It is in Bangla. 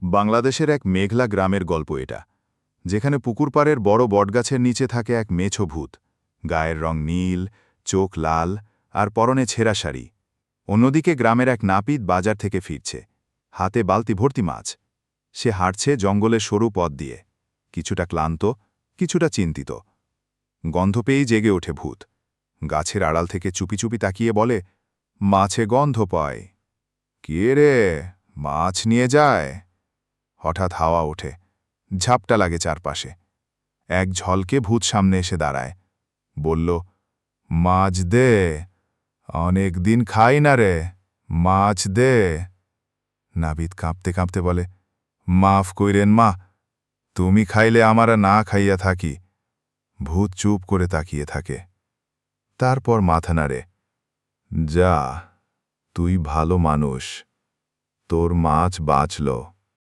বাংলাদেশের এক মেঘলা গ্রামের গল্প এটা, যেখানে পুকুরপাড়ের বড় বটগাছের নিচে থাকে এক মেছো ভূত। গায়ের রং নীল, চোখ লাল, আর পরনে ছেঁড়া শাড়ি। অন্যদিকে গ্রামের এক নাপিত বাজার থেকে ফিরছে, হাতে বালতি ভর্তি মাছ। সে হাঁটছে জঙ্গলের সরু পথ দিয়ে, কিছুটা ক্লান্ত, কিছুটা চিন্তিত। গন্ধ পেয়েই জেগে ওঠে ভূত। গাছের আড়াল থেকে চুপি চুপি তাকিয়ে বলে, মাছে গন্ধ পায়। কে রে, মাছ নিয়ে যায়? হঠাৎ হাওয়া ওঠে, ঝাপটা লাগে চারপাশে। এক ঝলকে ভূত সামনে এসে দাঁড়ায়, বলল, মাছ দে, অনেক দিন খাই না রে, মাছ দে। নাবিদ কাঁপতে কাঁপতে বলে, মাফ কইরেন মা, তুমি খাইলে আমারা না খাইয়া থাকি। ভূত চুপ করে তাকিয়ে থাকে, তারপর মাথা নাড়ে। যা, তুই ভালো মানুষ, তোর মাছ বাঁচল।